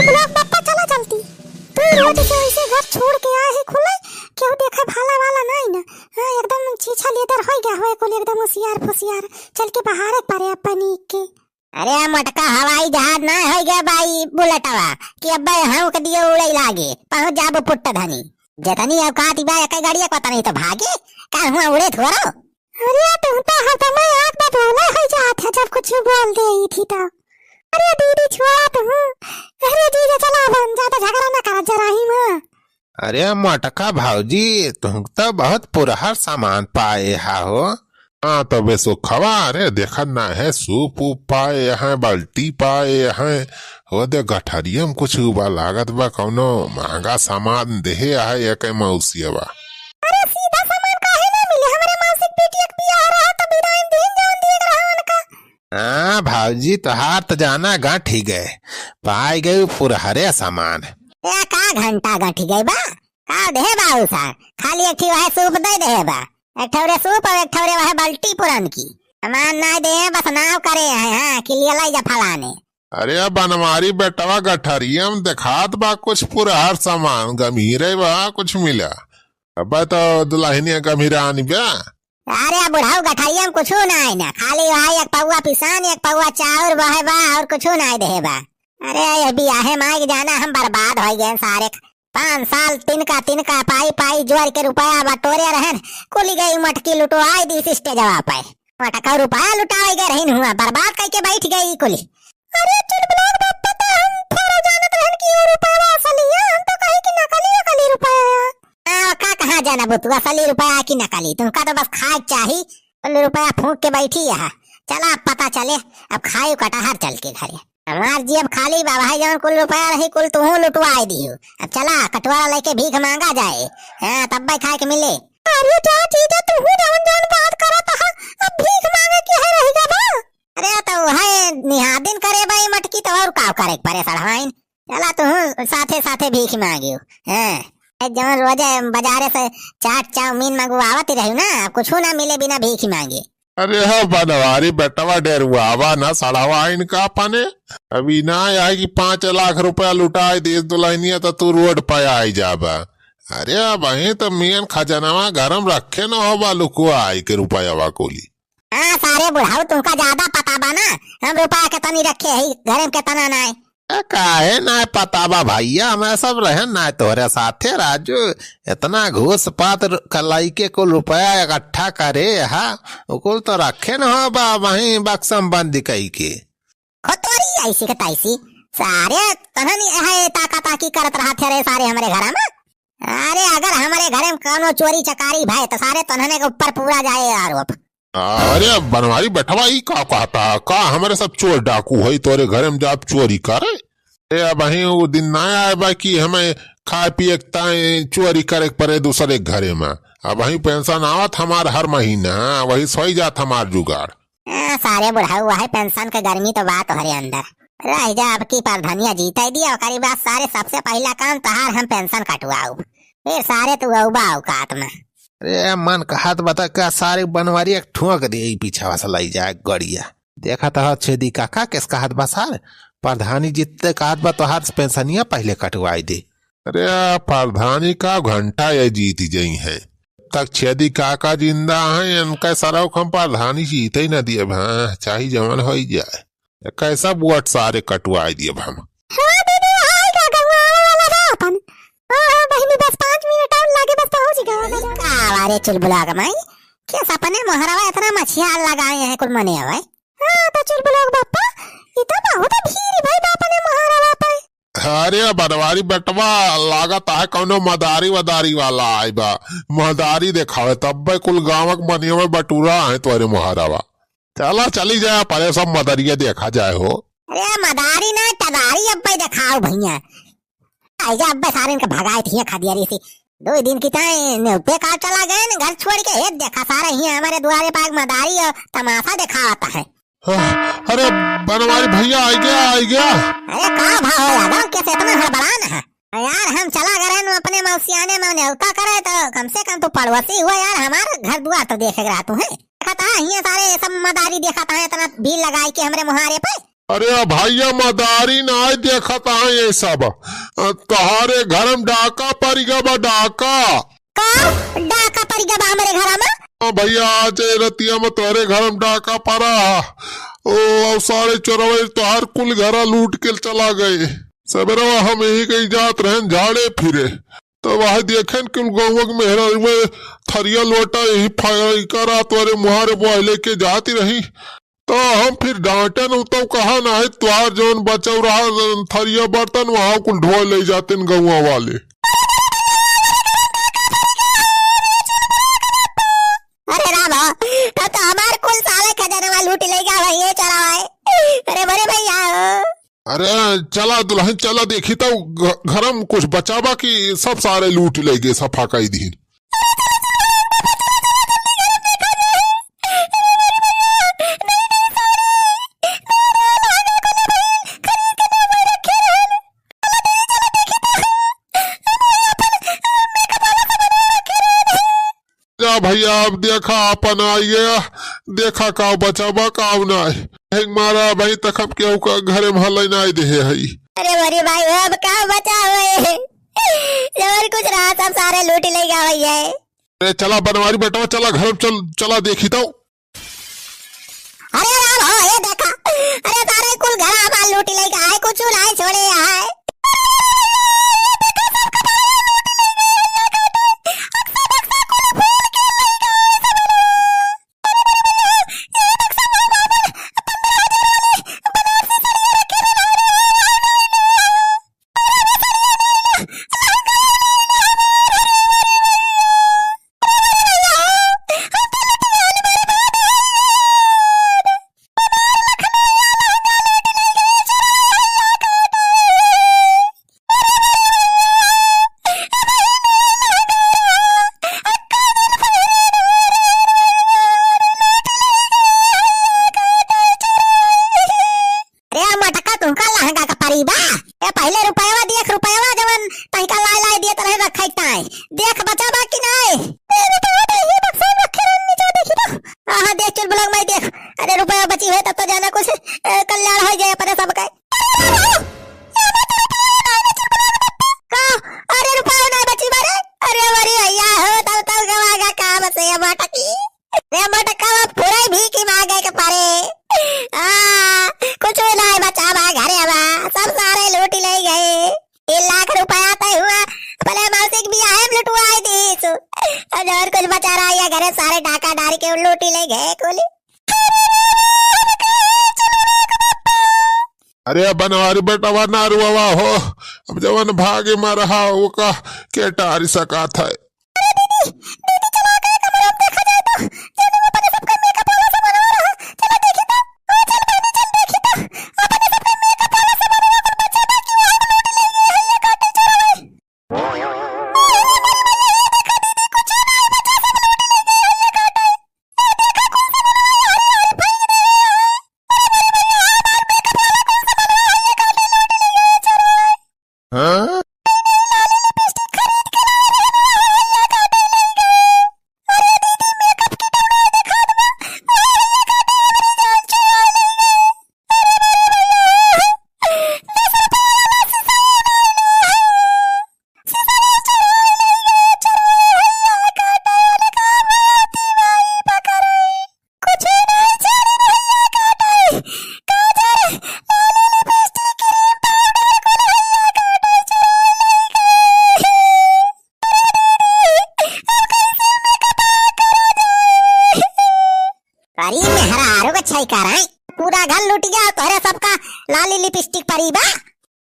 Block पापा चला जल्दी। तू रोज से ऐसे घर छोड़ के आए है खुले क्यों देखा भाला वाला नहीं ना। हां एकदम छीछा लेदर हो गया होए को एकदम होशियार फुसियार चल के बाहर परे अपनी के। अरे मटका हवाई जहाज ना हो गया भाई बुलेटवा कि अब हम के दिए उड़े लागे पहुंच जाबो पुट्ट धनी जतनी औकात बा एक गाड़िया पता नहीं तो भागे का हुआ उड़े थोरो। अरे तुम तो हर समय आंख में बोला हो जात है जब कुछ बोल दे थी तो। अरे दीदी छोड़ा तुम। अरे जीजा चला बन ज्यादा झगड़ा ना कर जरा ही मां। अरे मटका भाऊजी तुम तो बहुत पुरहर सामान पाए हो। हाँ तबे सुखवा अरे देखा ना है सूप उप पाए हैं बाल्टी पाए हैं हो दे गठरियम कुछ बा लागत बा कौनो महंगा सामान देहे है एक मौसिया। अरे सीधा सामान काहे ना मिले हमारे मौसिक बेटी एक पिया रहा तो बिना दिन जान दिए रहा उनका। हाँ भाऊजी तोहार तो जाना गांठी गए पाए गए पुरहरे सामान। ए का घंटा गांठी गई बा का दे बाऊ सा खाली एक वह सूप दे दे बा एक ठौरे सूप और एक ठौरे वह बाल्टी पुरन की सामान ना दे बस नाव करे है हां किलिया लाई जा फलाने। अरे बनवारी बेटवा गठरियम दिखात बा कुछ पुरहर सामान गंभीरे बा कुछ मिला अब तो दुल्हनिया गंभीरानी बा। अरे बुढ़ाऊ गठरियम कुछ ना है ना खाली वह एक पौवा पिसान एक पौवा चाउर वह बा और कुछ ना दे बा। अरे ये बियाहे माई जाना हम बर्बाद हो गए सारे 5 साल तिनका पाई पाई जोर के रुपया बटोरे रहन कुली गई मटकी लुटवाई दी स्टेजवा पे मटका रुपया लुटाई गए रहीन हुआ बर्बाद करके बैठ गई कुली। अरे चुल ब्लॉक बापा तो हम थोड़ा जानत रहन कि रुपया असलिया हम तो कहे कि नकली रुपया। का कहां जाना बुतुआ असली रुपया की नकली तुमका तो बस खाए चाही रुपया फूंक के बैठी है। चला अब पता चले अब खाई कटहर चल के घरे हमार जी अब खाली बाबा जवन कुल रुपया रही कुल तू लुटवाई दियो। अब चला कटवारा लेके भीख मांगा जाए हां तब भाई खाए के मिले। अरे क्या चीज है तू जवन जवन बात करत है अब भीख मांगे के है रहेगा बा। अरे तो है निहादिन करे भाई मटकी तो और का करे परे सड़वाइन चला तू साथे साथे भीख मांगियो हां जवन रोजे बाजारे से चाट चाउमीन मंगवावत रही ना कुछ ना मिले बिना भीख मांगे। अरे हाँ बनवारी बेटवा डेरुआवा ना सड़ावा इनका पाने अभी ना आए कि 5 लाख रुपया लुटाए देश दुल्हनिया तो तू रोड पे आई जाबा। अरे वही तो मियन खजनावा गरम रखे न हो लुकुआ आई के रुपया कोली। हाँ सारे बुढ़ाऊ तुमका ज्यादा पता बा ना हम रुपया के तनी रखे है घर के तना ना काहे ना पता बा भैया हमें सब रहे ना तोहरे साथे राजू इतना घूस पात कलाई के कुल रुपया इकट्ठा करे हा कुल तो रखे न हो बा वही बक्सम बंद कई के खोतरी ऐसी के तैसी सारे तननी है ताका ताकी करत रहा थे रे सारे हमारे घर में। अरे अगर हमारे घर में कोनो चोरी चकारी भाई तो सारे तनने के ऊपर पूरा जाए आरोप। अरे बनवारी बैठवा ही का कहता का हमारे सब चोर डाकू है तोरे घर में जाप चोरी करे अब वो दिन ना आए बा कि हमें खाए पिए चोरी करे पड़े दूसरे घरे में। अब वही पेंशन आवत हमार हर महीना वही सोई जात हमार जुगाड़। सारे बुढ़ाऊ वही पेंशन के गर्मी तो बात हरे अंदर रह जा अब की प्रधानिया जीता दिया करी बात सारे सबसे पहला काम तहार हम पेंशन कटवाऊ फिर सारे तू औबा औकात में। अरे मन कहत बता का सारे बनवारी एक ठुआ कर दिए पीछा वसा लाई जाए गड़िया देखा तो छेदी काका किस कहत बा सार प्रधानी जितने कहत बा तो हाथ पेंशनिया पहले कटवाई दे। अरे प्रधानी का घंटा ये जीत गई है तक छेदी काका जिंदा है इनका सराव हम प्रधानी जीते ही न दिए चाहे जवन हो जाए कैसा बुआट सारे कटवाई दिए हम। अरे चुलबुला माई क्या सपने मोहरावा इतना मछिया लगाए हैं कुल मने हवे। हां तो चुलबुला बापा ये तो बहुत भीड़ भाई बापा ने मोहरावा पे। अरे बनवारी बेटवा लागत है कौनो मदारी वदारी वाला आई बा मदारी दिखावे तब कुल गाँव मनिया में बटूरा है तुम्हारे मोहरावा चला चली जाए परे सब मदरिया देखा जाए हो। अरे मदारी ना तदारी अब दिखाओ भैया आइजा अब सारे इनका भगाए थी खदियारी से 2 दिन की पे कार चला गए न घर छोड़ के हेत देखा सारा ही हमारे द्वारे पाग मदारी और तमाशा देखा आता है। अरे बनवारी भैया आ गया। अरे का भाव यादव कैसे इतना हड़बड़ाना है यार हम चला गए अपने मौसियाने में न्योता करे तो कम से कम तो पड़ोसी हुआ यार हमारे घर द्वार तो देख रहा तू है देखा था सारे सब मदारी देखा था इतना भीड़ लगाई के हमारे मुहारे पे अरे भैया मदारी ना देखा था ये सब तहारे घर में डाका परिगा बा डाका। का डाका परिगा बा हमारे घर में? भैया आज रतिया में तोहरे घर में डाका पड़ा ओ सारे चोरवे तोहर कुल घरा लूट के चला गए। सवेरा हम यही कहीं जात रहन झाड़े फिरे तो वह देखें कि गौवक मेहरा में थरिया लोटा यही करा तोरे मुहारे बुआ लेके जाती रही तो हम फिर डांटे न तो कहा ना है तुहार जौन बचाव रहा थरिया बर्तन वहां कुल ढो ले जाते गौवा वाले। अरे रामा तो हमार कुल साले खजाना लूट लेगा भाई ये चला है। अरे बड़े भैया अरे चला दुल्हन चला देखी तो घर में कुछ बचावा कि सब सारे लूट ले गए सफा कई दिन। भैया अब देखा अपन आइए देखा काव बचावा काव ना मारा भाई तक हम केहू का घरे में हल ना दे है। अरे बड़े भाई अब का बचा हुए जबर कुछ रहा सब सारे लूट लेगा भैया। अरे चला बनवारी बेटा चला घर चल चला देखी तो। अरे राम हो ये देखा अरे सारे कुल घर हमार लूट लेगा है कुछ नहीं छोड़े है। पहले रुपया देख रुपया जवन तनिका लाई लाई दिए तरह रखै ताई देख बचा बाकी नहीं ये बक्सा में रखे नीचे देखी तो हां देख चल ब्लॉग में देख। अरे रुपया बची है तब तो जाना कुछ कल्याण हो जाए अपने सब का। अरे रुपया नहीं बची बारे अरे बड़ी भैया हो तब गवागा काम से मटकी रे मटका पूरा भी की मांगे के पारे कुछ नहीं बचा बा घरे बा सब सारे लूट ले गए। 1 लाख रुपया तय हुआ भले मासिक भी आए लुटवाई दी सो और कुछ बचा रहा है घरे सारे डाका डारी के लूट ले गए कोली। अरे बनवारी बेटा वरना रुआ हो अब जवन भागे में रहा वो का के टारी सका था। हाँ? पूरा घर लूट गया तोरे सबका लाली लिपस्टिक परी बा।